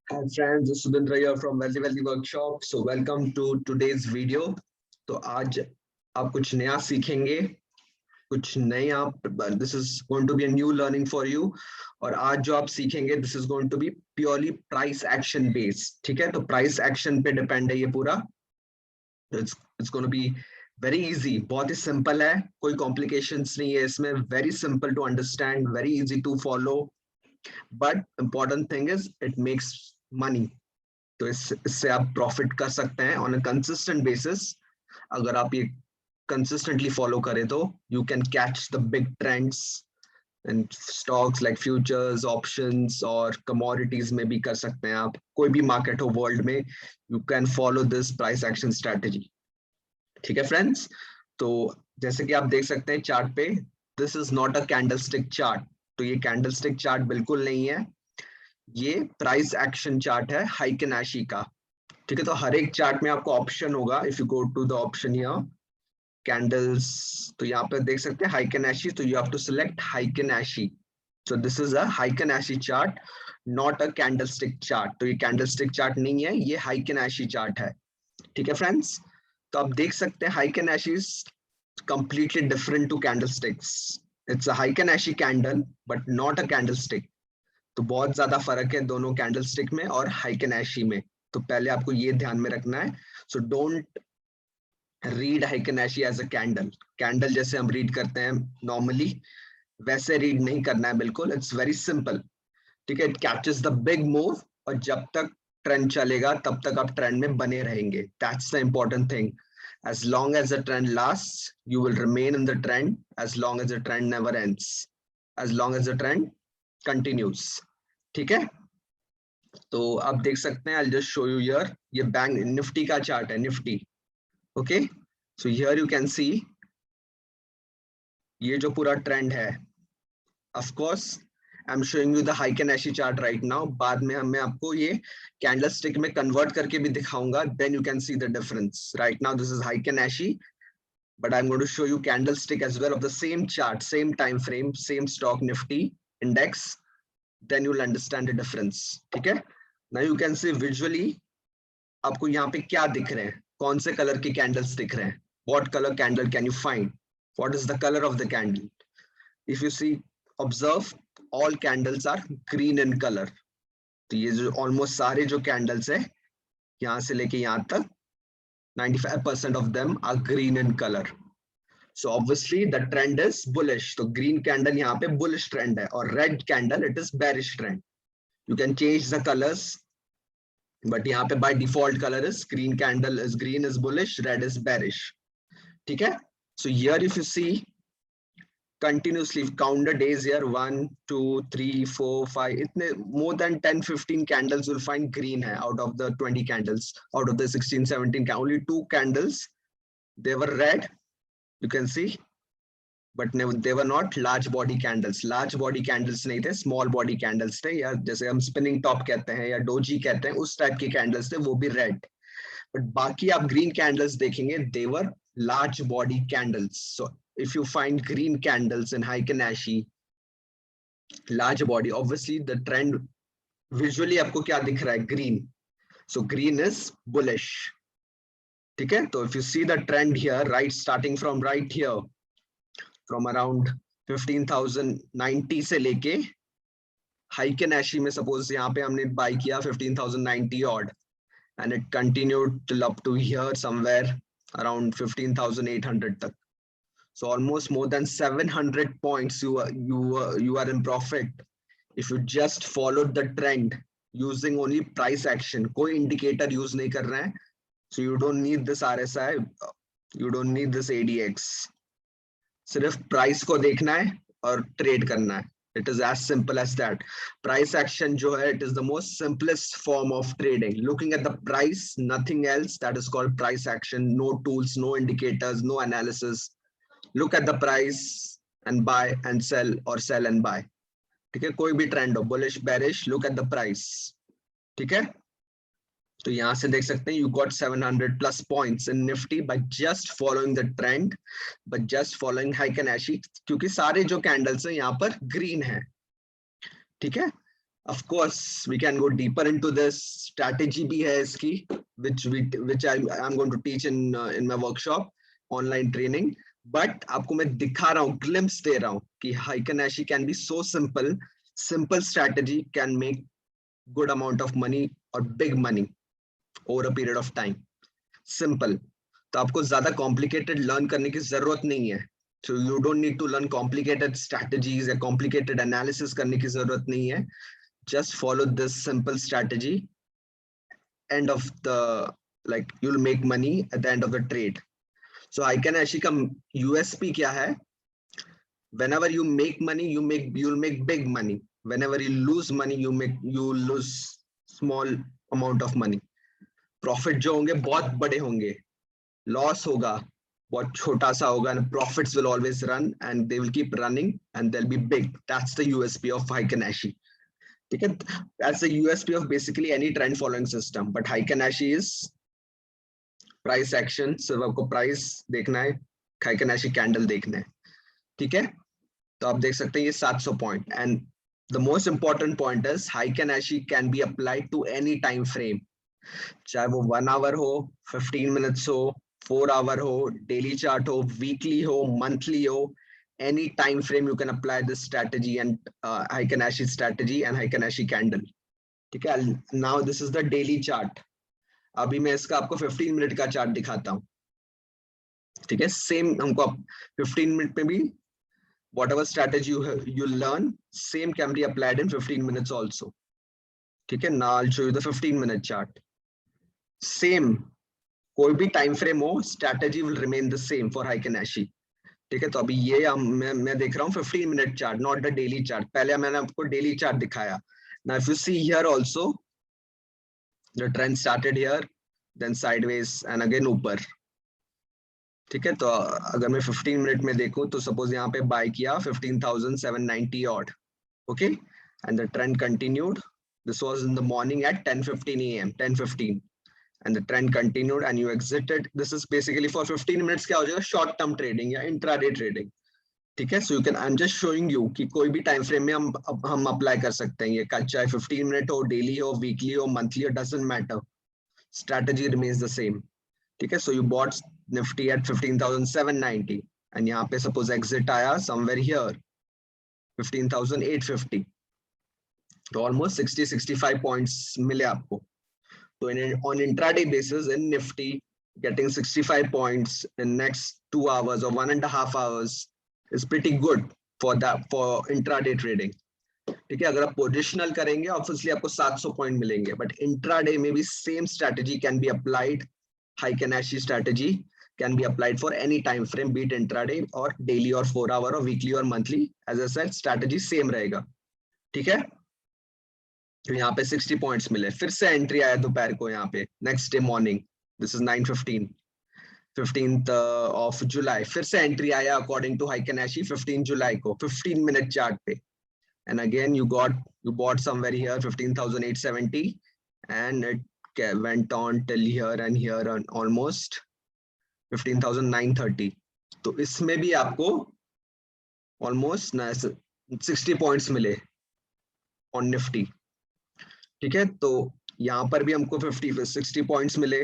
Hi friends, this is Subindra here from Wealthy Workshop. So welcome to today's video. तो आज आप कुछ नया सीखेंगे, कुछ नए आप this is going to be a new learning for you. और आज जो आप सीखेंगे this is going to be purely price action based. ठीक है, तो price action पे depend है ये पूरा. It's going to be very easy. बहुत ही simple है, कोई complications नहीं है इसमें. Very simple to understand, very easy to follow. But important thing is it makes money. तो इससे आप प्रॉफिट कर सकते हैं ऑन अ कंसिस्टेंट बेसिस. अगर आप ये कंसिस्टेंटली फॉलो करें तो you can catch the big trends and stocks like futures, options और कमोडिटीज में भी कर सकते हैं आप. कोई भी मार्केट हो वर्ल्ड में, you can follow this price action strategy. ठीक है फ्रेंड्स, तो जैसे कि आप देख सकते हैं चार्ट पे, this is not a candlestick chart. तो ये कैंडलस्टिक चार्ट बिल्कुल नहीं है, ये प्राइस एक्शन चार्ट है हाइकेनाशी का. ठीक है, तो हर एक चार्ट में आपको ऑप्शन होगा. If you go to the option here candles, तो यहाँ पे देख सकते हैं हाइकेनाशी, तो you have to select Heikin Ashi. So this is a Heikin Ashi chart, not a candlestick chart. तो ये कैंडलस्टिक चार्ट नहीं है, ये हाइकेनाशी चार्ट है. ठीक है फ्रेंड्स, तो आप देख सकते हैं हाइकेनाशी is completely different to candlesticks. It's a Heiken-Ashi candle but not a candlestick. तो बहुत ज्यादा फर्क है दोनों कैंडलस्टिक में और हाइकेनाशी में. तो पहले आपको ये ध्यान में रखना है. So don't read Heikin Ashi as a candle. Candle जैसे हम रीड करते हैं नॉर्मली, वैसे रीड नहीं करना है बिल्कुल. It's very simple. ठीक है, it captures the big move, और जब तक ट्रेंड चलेगा तब तक आप ट्रेंड में बने रहेंगे. That's the important thing. As long as the trend lasts, you will remain in the trend. As long as the trend never ends, as long as the trend continues. ठीक है, तो आप देख सकते हैं. I'll just show you here. ये bank Nifty का chart है, Nifty. Okay, so here you can see ये जो पूरा ट्रेंड है. Of course I'm showing you the Heiken-Ashi chart right now. बाद में मैं आपको ये कैंडलस्टिक में कन्वर्ट करके भी दिखाऊंगा. Then you can see the difference. Right now this is Heiken-Ashi, but I'm going to show you candlestick as well of the same chart, same time frame, same stock Nifty index. Then you'll understand the difference. ठीक है, now you can see visually आपको यहाँ पे क्या दिख रहे हैं, कौन से कलर के कैंडल्स दिख रहे हैं. What color candle can you find? What is the color of the candle? If you see, observe, all candles are green in color. तो ये जो almost सारे जो candles है यहाँ से लेके यहाँ तक 95% of them are green in color. So obviously the trend is bullish. तो green candle यहाँ पे bullish trend है, और red candle it is bearish trend. You can change the colors, but यहाँ पे by default color is green. Candle is green is bullish, red is bearish. ठीक है, so here if you see continuously count the days here, 1 2 3 4 5, itne more than 10-15 candles will find green hai out of the 20 candles. Out of the 16-17, only 2 candles they were red, you can see, but they were not large body candles. Large body candles nahi the, small body candles the, या जैसे हम spinning top कहते हैं या doji कहते हैं, उस type के candles थे, वो भी red. But बाकी आप green candles देखेंगे, they were large body candles. So if you find green candles in Heiken-Ashi, large body, obviously the trend visually आपको क्या दिख रहा है, green. So green is bullish. ठीक है, तो if you see the trend here, right, starting from right here, from around 15,090 से लेके Heiken-Ashi में suppose यहाँ पे हमने buy किया 15,090 odd, and it continued till up to here somewhere around 15,800 tak. So almost more than 700 points you are in profit if you just followed the trend using only price action. कोई indicator use नहीं कर रहे हैं. So you don't need this RSI, you don't need this ADX. सिर्फ price को देखना है और trade करना है. It is as simple as that. Price action जो है, it is the most simplest form of trading. Looking at the price, nothing else. That is called price action. No tools, no indicators, no analysis. Look at the price and buy and sell, or sell and buy. ठीक है, कोई भी trend हो, bullish bearish, look at the price. ठीक है, तो यहाँ से देख सकते हैं you got 700 plus points in Nifty by just following the trend, but just following Heiken-Ashi, क्योंकि सारे जो कैंडल्स हैं यहाँ पर ग्रीन है. ठीक है, Of course we can go deeper into this. Strategy bhi hai iski, which I'm going to teach in my workshop, online training. But आपको मैं दिखा रहा हूँ, glimpse दे रहा हूँ कि Heiken Ashi can be so simple. Simple strategy can make good amount of money or big money over a period of time. Simple. तो आपको ज्यादा complicated learn करने की जरूरत नहीं है. So you don't need to learn complicated strategies या complicated analysis करने की जरूरत नहीं है. Just follow this simple strategy. End of the, like, you'll make money at the end of the trade. So Heiken Ashi का USP क्या है? Whenever you make money, you'll make big money. Whenever you lose money, you lose small amount of money. Profit जो होंगे बहुत बड़े होंगे, loss होगा बहुत छोटा सा होगा, and profits will always run and they will keep running and they'll be big. That's the USP of Heiken Ashi. That's the USP of basically any trend following system. But Heiken Ashi is price action. सिर्फ आपको price देखना है, Heiken Ashi candle देखना है, ठीक है? तो आप देख सकते हैं ये 700 point. And the most important point is Heiken Ashi can be applied to any time frame, चाहे वो 1 आवर हो, 15 मिनट्स हो, 4 आवर हो, डेली चार्ट हो, वीकली हो, मंथली हो, any time frame you can apply this strategy and Heiken Ashi strategy and Heiken Ashi candle. ठीक है? Now this is the daily chart. अभी मैं इसका आपको 15 मिनट का चार्ट दिखाता हूँ. ठीक है? सेम हमको 15 मिनट में भी whatever strategy you learn, same can be applied in 15 minutes also. ठीक है? Now I'll show you the 15-minute chart. Same, कोई भी टाइम फ्रेम हो, strategy will remain the same for Heiken Ashi. ठीक है? तो अभी ये मैं देख रहा हूँ 15 minute chart, not the daily chart. पहले मैंने आपको डेली चार्ट दिखाया. Now if you see here also, the trend started here, then sideways and again ऊपर. ठीक है? तो अगर मैं 15 मिनट में देखूं तो सपोज यहाँ पे बाय किया 15,790 odd. Okay, and the trend continued. This was in the morning at 10:15 a.m. 10:15, and the trend continued and you exited. This is basically for 15 minutes क्या हो जाएगा, short term trading या intraday trading. ठीक है? So you can, I'm just showing you कि कोई भी time frame में हम अप्लाई कर सकते हैं ये, चाहे 15 मिनट हो, डेली हो, वीकली हो, मंथली हो, doesn't matter. Strategy remains the same. ठीक है? So you bought Nifty at 15,790 and यहाँ पे suppose exit आया somewhere here 15,850. तो almost 60-65 points मिले आपको. So on intraday basis in Nifty, getting 65 points in next 2 hours or 1.5 hours is pretty good for intraday trading. ठीक है? अगर आप पोजिशनल करेंगे ऑब्वियसली आपको 700 पॉइंट मिलेंगे, बट इंट्राडे में भी same strategy can be applied. Heiken Ashi strategy can be applied for any time frame, be it intraday or daily or 4 hour or weekly or monthly. As I said, strategy same रहेगा. ठीक है? तो यहाँ पे 60 points मिले. फिर से entry आया दोपहर को यहाँ पे, next day morning, this is 9:15, 15th of July. फिर से एंट्री आया अकॉर्डिंग टू Heiken Ashi 15 जुलाई को 15 मिनट चार्ट पे. And again you bought somewhere here 15,870 and it went on till here and here on almost 15,930. तो इसमें भी आपको almost 60 points मिले on Nifty. ठीक है? तो यहाँ पर भी हमको 60 points मिले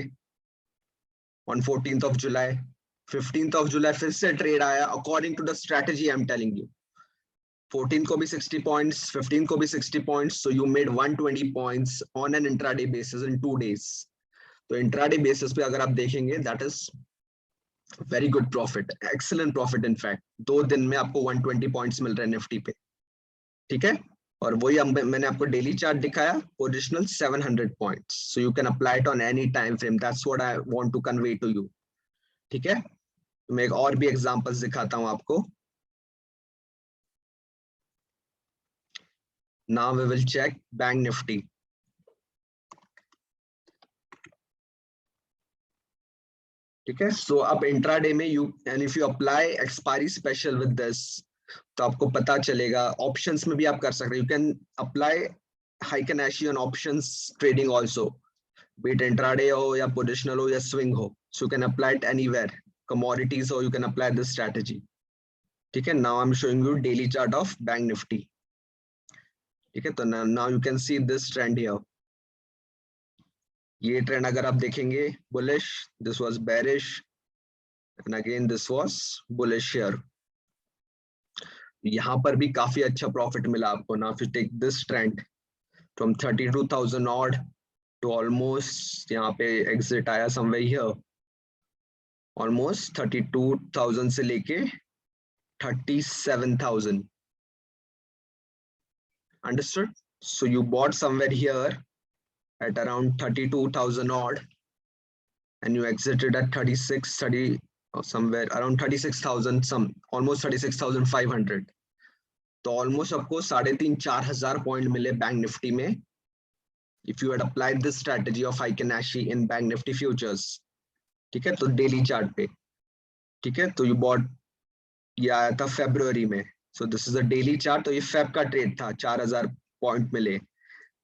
on 14th of July. 15th of July फिर से ट्रेड आया according to the strategy I'm telling you. 14 को भी 60 points, 15 को भी 60 points. So you made 120 points on an intraday basis in 2 days. तो intraday basis पे अगर आप देखेंगे, that is very good profit, excellent profit in fact. 2 दिन में आपको 120 points मिल रहे हैं निफ्टी पे. ठीक है? और वही मैंने आपको डेली चार्ट दिखाया, positional 700 points. So you can apply it on any time frame. That's what I want to convey to you. ठीक है? तो मैं एक और भी एग्जांपल्स दिखाता हूं आपको. Now we will check Bank Nifty. ठीक है? So अब इंट्राडे में and if you apply expiry special with this, तो आपको पता चलेगा. ऑप्शंस में भी आप कर सकते हैं. You can apply Heiken Ashi on options trading also, be it intraday हो या positional हो या swing हो. So you can apply it anywhere. Commodities हो, you can apply this strategy. ठीक है? Now I'm showing you daily chart of Bank Nifty. ठीक है, तो now you can see this trend here. ये ट्रेंड अगर आप देखेंगे bullish, this was bearish and again this was bullish here. यहाँ पर भी काफी अच्छा प्रॉफिट मिला आपको। Now if you take this trend from 32,000 odd to almost, यहाँ पे एग्जिट आया समवेयर हियर, ऑलमोस्ट 32,000 से लेके 37,000। Understood? So you bought somewhere here at around 32,000 odd and you exited at 30 or somewhere around 36,000, some almost 36,500. तो almost आपको 3,500-4,000 point मिले bank nifty में if you had applied this strategy of Heiken Ashi in Bank Nifty futures. ठीक है, तो daily chart पे, ठीक है, तो you bought, ये आया था फरवरी में, so this is a daily chart, तो ये फेब का ट्रेड था, 4,000 पॉइंट मिले।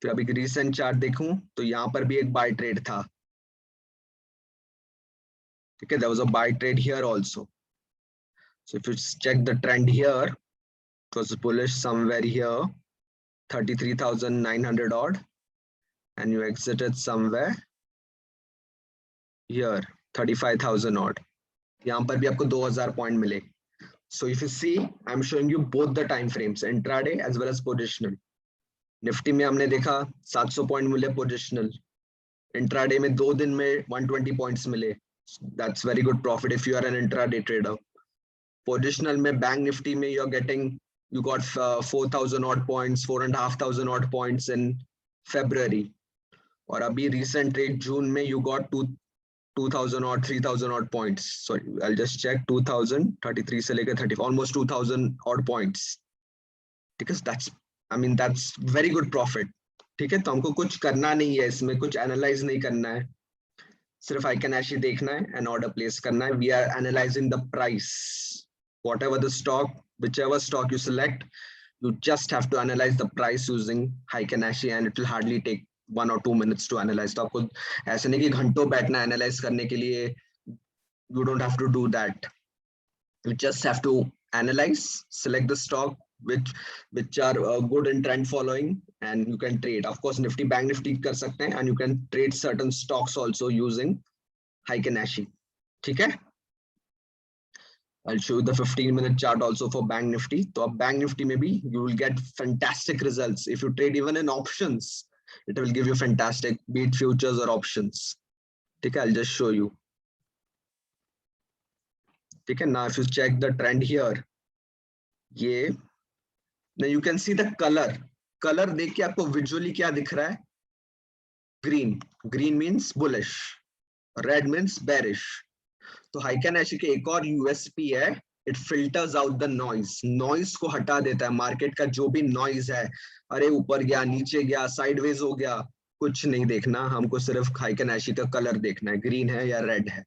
फिर अभी रिसेंट चार्ट देखूं तो यहाँ पर भी एक बाय ट्रेड था, ठीक है, there was a buy trade here also. So if you check the trend here, it was bullish somewhere here 33,900 odd and you exited somewhere here 35,000 odd. यहाँ पर भी आपको 2,000 पॉइंट मिले। So if you see, I'm showing you both the time frames, intraday as well as positional. Nifty में हमने देखा 700 point मिले positional, intraday में 2 दिन में 120 पॉइंट्स मिले, that's very good profit if you are an intraday trader. Positional में bank nifty में you are getting, you got 4,000 odd points, 4,500 odd points in February, और अभी recent rate जून में you got 2,000 odd, 3,000 odd points. Sorry, I'll just check, 2,033 से लेकर 30, almost 2,000 odd points. Because that's very good profit. ठीक है, तो हमको कुछ करना नहीं है इसमें, कुछ एनालाइज नहीं करना है, सिर्फ Heiken Ashi देखना है एंड ऑर्डर प्लेस करना है। We are analysing the price, whatever the stock, whichever stock you select, you just have to analyze the price using Heiken Ashi and it will hardly take 1 or 2 minutes to analyze. तो आपको ऐसे नहीं कि घंटों बैठना analyse करने के लिए, you don't have to do that. You just have to analyze, select the stock which are good in trend following and you can trade. Of course Nifty, Bank Nifty कर सकते हैं and you can trade certain stocks also using Heiken Ashi. ठीक है, I'll show you the 15-minute chart also for Bank Nifty. तो अब Bank Nifty में भी you will get fantastic results if you trade even in options. It will give you fantastic, be it futures or options. ठीक है, I'll just show you. ठीक है, now if you check the trend here, ये now you can see the color देख के आपको visually क्या दिख रहा है? green means bullish, red means bearish. तो Heiken Ashi के एक और USP है, it filters out the noise को हटा देता है। मार्केट का जो भी नॉइज है, अरे ऊपर गया, नीचे गया, साइडवेज हो गया, कुछ नहीं देखना, हमको सिर्फ Heiken Ashi का कलर देखना है, ग्रीन है या रेड है।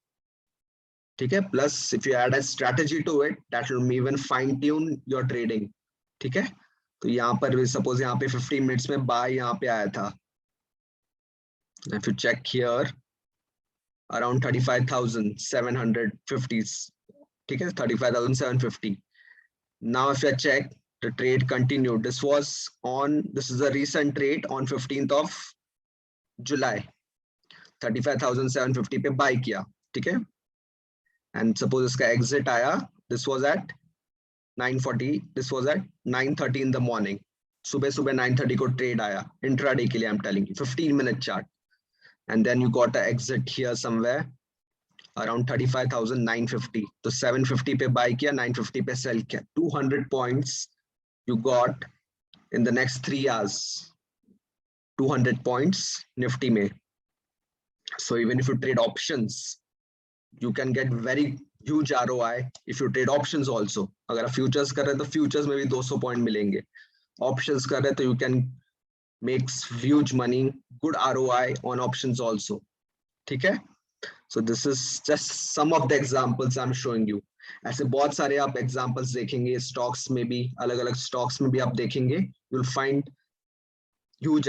ठीक है, plus if you add a strategy to it, that will even fine tune your trading. ठीक है, तो यहाँ पर सपोज यहाँ पे 15 मिनट्स में बाय यहाँ पे आया था, if you check here around 35,750, ठीक है, 35,750. Now if you check, the trade continued. This is a recent trade on 15th of July, 35,750 पे बाय किया, ठीक है, and suppose इसका exit आया, this was at 9:40, this was at 9:30 in the morning. सुबह 9:30 को ट्रेड आया, इंट्राडे के लिए I'm telling you, 15-minute chart. And then you got an exit here somewhere around 35,950. तो 750 पे buy किया, 950 पे sell किया, 200 points you got in the next 3 hours. 200 points Nifty में. So even if you trade options, you can get very huge ROI if you trade options also. अगर आप futures कर रहे तो futures में भी 200 point मिलेंगे. Options कर रहे तो you can makes huge money, good ROI on options also. ठीक है, so this is just some of the examples I'm showing you. ऐसे बहुत सारे आप examples देखेंगे, stocks में भी, अलग-अलग stocks में भी आप देखेंगे, you'll find huge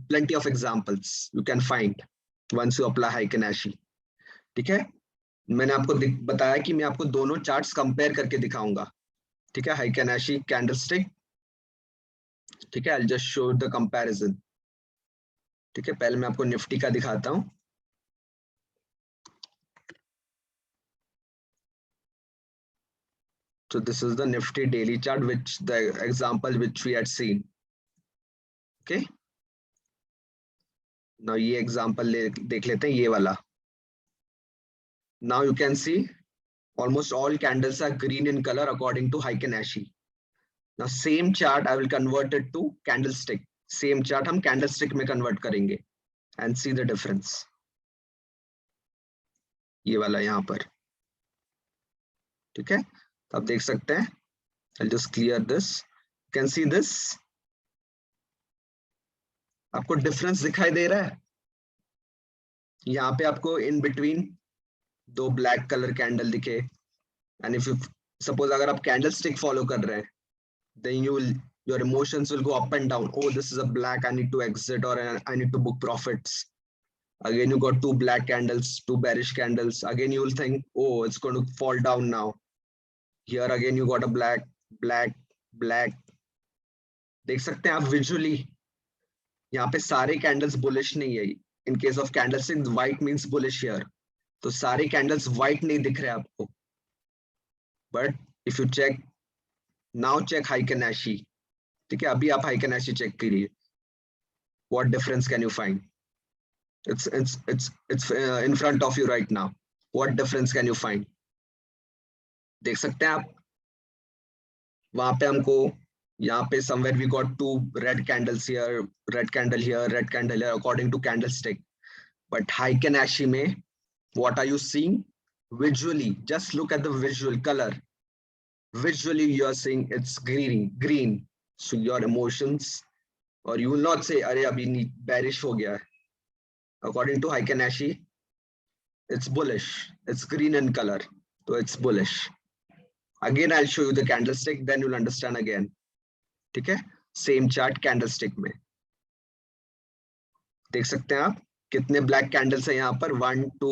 plenty of examples you can find once you apply Heiken Ashi. ठीक है, मैंने आपको बताया कि मैं आपको दोनों charts compare करके दिखाऊंगा, ठीक है, Heiken Ashi candlestick, ठीक है, I just show the comparison. ठीक है, पहले मैं आपको निफ्टी का दिखाता हूं। So this is the Nifty daily chart, which the example which we had seen. Okay. Now ये example देख लेते हैं, ये वाला. Now you can see almost all candles are green in color according to Heiken Ashi. Now same chart I will convert it to candlestick. Same chart हम candlestick में convert करेंगे and see the difference. ये वाला यहाँ पर. ठीक है, तो आप देख सकते हैं. I'll just clear this. You can see this. आपको difference दिखाई दे रहा है. यहाँ पे आपको in between दो ब्लैक कलर कैंडल दिखे, एंड इफ यू सपोज अगर आप कैंडलस्टिक फॉलो कर रहे हैं, then your emotions will go up and down. Oh, this is a black, I need to exit, or I need to book profits. Again you got two black candles, two bearish candles, again you will think, oh, it's going to fall down now. Here again you got a black, black, black. देख सकते हैं आप visually, यहाँ पे सारे candles bullish नहीं है. In case of candlestick white means bullish here, तो सारे कैंडल्स व्हाइट नहीं दिख रहे आपको. But if you check now, check Heikin Ashi. ठीक है, अभी आप हाइकेन एशी चेक करिए. What difference can you find? it's in front of you right now. What difference can you find? देख सकते हैं आप, वहां पे हमको यहाँ पे somewhere we got two red candles here, red candle here, red candle here according to candlestick. But Heiken Ashi में what are you seeing? Visually, just look at the visual color. Visually you are seeing it's green. So your emotions, or you will not say अरे अभी bearish हो गया. According to Heiken Ashi, it's bullish. It's green in color, so it's bullish. Again I'll show you the candlestick, then you'll understand again. ठीक है, same chart candlestick में देख सकते हैं आप कितने ब्लैक कैंडल्स है यहाँ पर. 1 2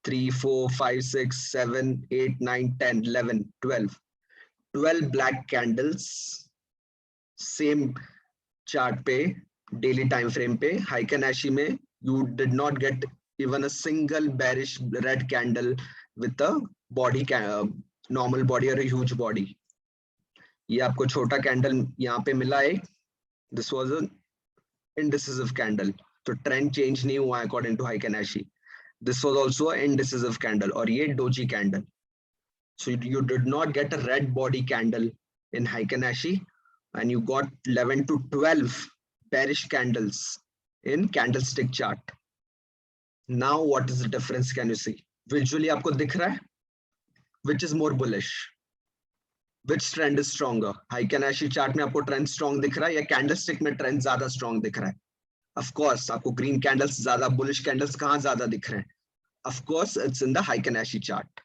3 4 5 6 7 8 9 10 11 12 ब्लैक कैंडल्स सेम चार्ट पे, डेली टाइम फ्रेम पे. हाइकेन एशी में you did not get even a single bearish red candle with a body, normal body और ह्यूज बॉडी. ये आपको छोटा कैंडल यहाँ पे मिला है. This was a indecisive candle, तो ट्रेंड चेंज नहीं हुआ according to Heikin Ashi. This was also a indecisive candle, और ये doji candle. So you did not gate a red body candle in Heikin Ashi, and you got 11 to 12 bearish candles in candlestick chart. Now what is the difference? Can you see visually? आपको दिख रहा है which is more bullish? Which trend is stronger? Heiken Ashi chart में आपको trend strong दिख रहा है या candlestick में trend ज्यादा strong दिख रहा है? Of course, आपको green candles ज्यादा, bullish candles कहाँ ज्यादा दिख रहे हैं? Of course, it's in the Heiken Ashi chart,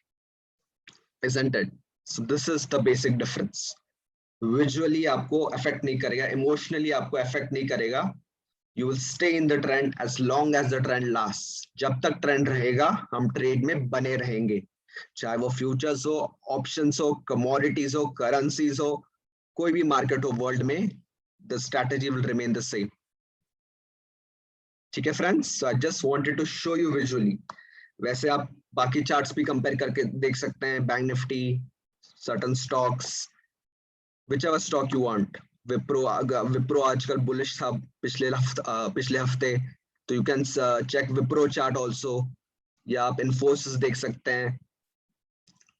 isn't it? So this is the basic difference. Visually आपको affect नहीं करेगा, emotionally आपको affect नहीं करेगा. You will stay in the trend as long as the trend lasts. जब तक trend रहेगा हम trade में बने रहेंगे, चाहे वो फ्यूचर्स हो, ऑप्शंस हो, कमोडिटीज हो, करेंसीज हो, कोई भी मार्केट हो वर्ल्ड में, the strategy will remain the same. ठीक है friends, so I just wanted to show you visually. वैसे आप बाकी चार्ट्स भी कंपेयर करके देख सकते हैं, bank nifty, certain stocks, whichever stock you want. Wipro आजकल बुलिश था पिछले हफ्ते, तो you can check Wipro chart also. या आप इन्फोसिस देख सकते हैं,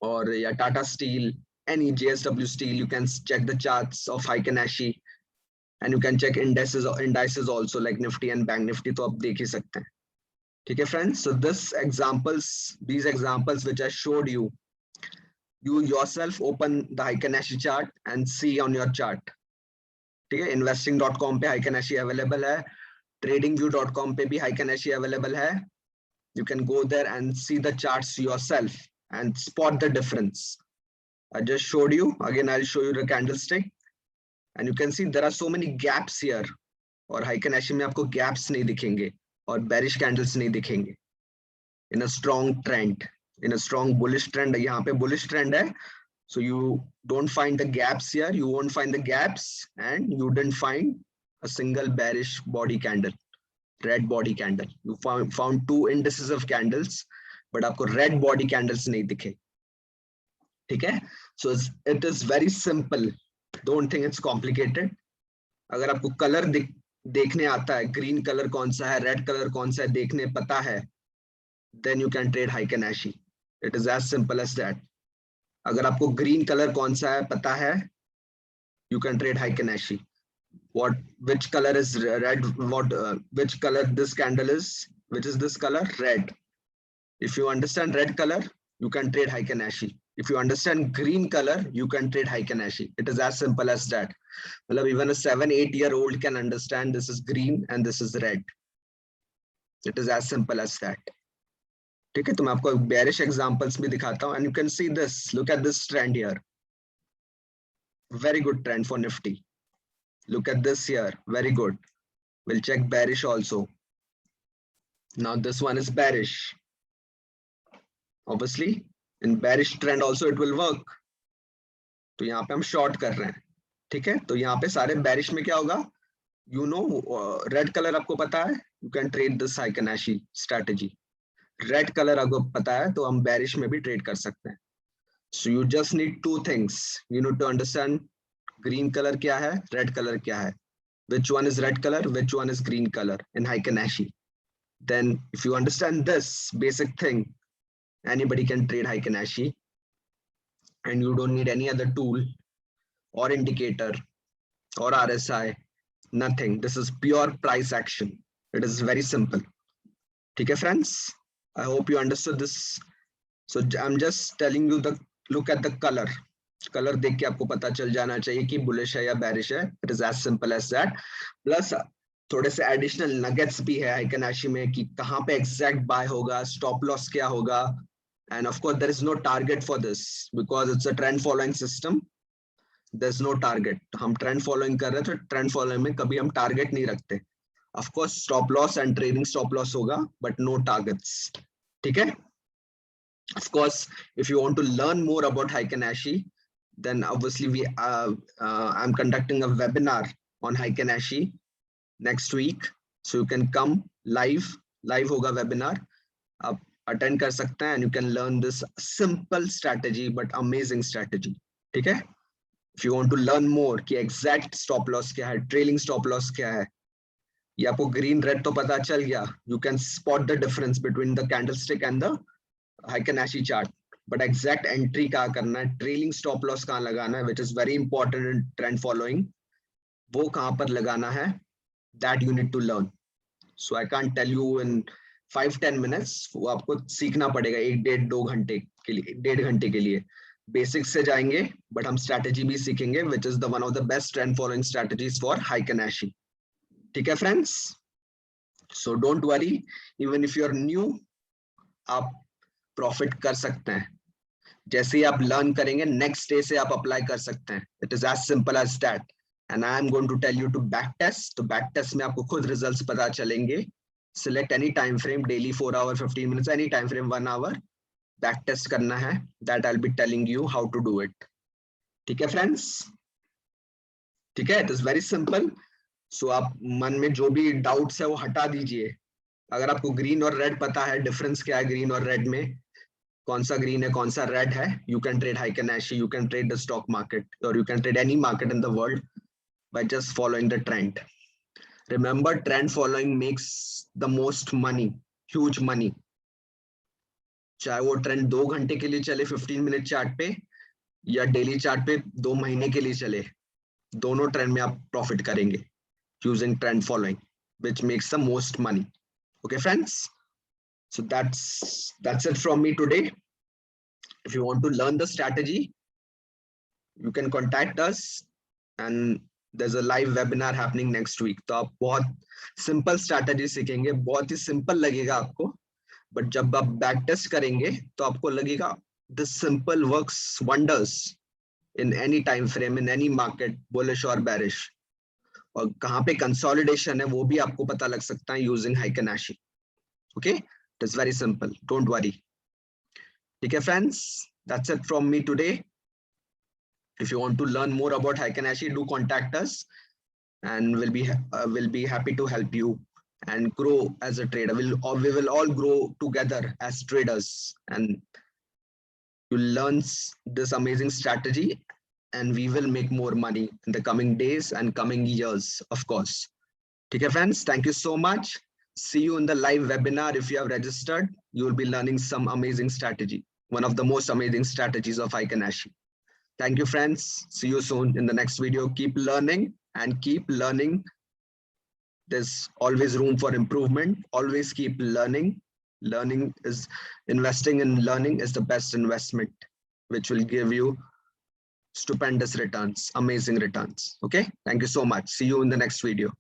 or yeah, Tata Steel, any JSW Steel. You can check the charts of Heiken Ashi, and you can check indices also like Nifty and Bank Nifty. तो आप देख ही सकते हैं. ठीक है friends, so these examples which I showed you, you yourself open the Heiken Ashi chart and see on your chart. ठीक है, investing.com पे Heiken Ashi available है, tradingview.com पे भी Heiken Ashi available है. You can go there and see the charts yourself and spot the difference. I just showed you. Again, I'll show you the candlestick, and you can see there are so many gaps here. और Heiken Ashi में आपको gaps नहीं दिखेंगे और bearish candles नहीं दिखेंगे. In a strong trend, in a strong bullish trend, यहाँ पे bullish trend है, so you don't find the gaps here. You won't find the gaps, and you didn't find a single bearish body candle, red body candle. You found two indecisive candles, but आपको red body candles नहीं दिखे. ठीक है? So it is very simple. Don't think it's complicated. अगर आपको colour देखने आता है, ग्रीन कलर कौन सा है, रेड कलर कौन सा है देखने पता है, then you can trade Heiken Ashi. It is as simple as that. अगर आपको ग्रीन कलर कौन सा है पता है, you can trade Heiken Ashi. Which color is red? Which color this candle is? Which is this color? Red. If you understand red color, you can trade Heiken Ashi. If you understand green color, you can trade Heiken Ashi. It is as simple as that. Even a 7-8-year-old can understand this is green and this is red. It is as simple as that. ठीक है, तो मैं आपको bearish examples भी दिखाता हूँ, and you can see this. Look at this trend here. Very good trend for Nifty. Look at this here. Very good. We'll check bearish also. Now this one is bearish. Obviously, in bearish trend also it will work. तो यहाँ पे हम short कर रहे हैं. ठीक है, तो यहाँ पे सारे bearish में क्या होगा? You know, red color आपको पता है? You can trade this Heiken Ashi strategy. Red color आपको पता है, तो हम bearish में भी trade कर सकते हैं. So you just need two things. You need to understand green color क्या है, red color क्या है. Which one is red color, which one is green color in Heiken Ashi. Then if you understand this basic thing, anybody can trade Heiken Ashi, and you don't need any other tool or indicator or RSI, nothing. This is pure price action. It is very simple. Okay, friends, I hope you understood this. So I'm just telling you look at the color. Color देख के आपको पता चल जाना चाहिए कि bullish है या bearish है. It is as simple as that. Plus थोड़े से additional nuggets भी है Heiken Ashi में कि कहाँ पे exact buy होगा, stop loss क्या होगा. And of course, there is no target for this because it's a trend following system. There's no target. हम trend following कर रहे हैं, तो trend following में कभी हम target नहीं रखते. Of course, stop loss and trading stop loss होगा, but no targets. ठीक है? Of course, if you want to learn more about Heiken Ashi, then obviously I'm conducting a webinar on Heiken Ashi next week. So you can come live होगा webinar. आप attend कर सकते हैं and you can learn this simple strategy but amazing strategy. ठीक है? If you want to learn more कि exact stop loss क्या है, trailing stop loss क्या है, ये आपको green red तो पता चल गया. You can spot the difference between the candlestick and the Heiken Ashi chart. But exact entry कहाँ करना है, trailing stop loss कहाँ लगाना है, which is very important in trend following, वो कहाँ पर लगाना है, that you need to learn. So I can't tell you in 5-10 minutes. वो आपको सीखना पड़ेगा 1-1.5-2 घंटे के लिए, 1.5 घंटे के लिए. Basics से जाएंगे, but हम strategy भी सीखेंगे, which is the one of the best trend following strategies for Heiken Ashi. ठीक है friends? So don't worry, even if you're new, आप profit कर सकते हैं. जैसे ही आप learn करेंगे, next day से आप apply कर सकते हैं. It is as simple as that. And I am going to tell you to backtest. तो backtest में आपको खुद results पता चलेंगे. Select any time frame, daily 4 hour, 15 minutes, any time frame 1 hour. Backtest करना है. That I'll be telling you how to do it. ठीक है friends? ठीक है? It is very simple. So आप मन में जो भी doubts है वो हटा दीजिए. अगर आपको green और red पता है, difference क्या है green और red में, कौन सा green है, कौन सा red है, you can trade Heiken Ashi, you can trade the stock market, or you can trade any market in the world by just following the trend. Remember, trend following makes the most money, huge money. चाहे वो trend 2 घंटे के लिए चले 15 minute chart पे या daily chart पे 2 महीने के लिए चले, दोनों ट्रेंड में आप प्रॉफिट करेंगे using trend following, which makes the most money. Okay friends, so that's it from me today. If you want to learn the strategy, you can contact us, and there's a live webinar happening next week. तो आप बहुत simple strategy सीखेंगे, बहुत ही simple लगेगा आपको, but जब आप back test करेंगे तो आपको लगेगा this simple works wonders in any time frame, in any market, bullish or bearish. और कहाँ पे consolidation है वो भी आपको पता लग सकता है using Heiken Ashi. Okay, it's very simple, don't worry. ठीक है friends, that's it from me today. If you want to learn more about Heiken Ashi, do contact us. and will be happy to help you and grow as a trader. We will all grow together as traders, and you learn this amazing strategy, and we will make more money in the coming days and coming years, of course. Okay, friends, thank you so much. See you in the live webinar. If you have registered, you will be learning some amazing strategy, one of the most amazing strategies of Heiken Ashi. Thank you, friends. See you soon in the next video. Keep learning and keep learning. There's always room for improvement. Always keep learning. Investing in learning is the best investment, which will give you stupendous returns, amazing returns. Okay, thank you so much. See you in the next video.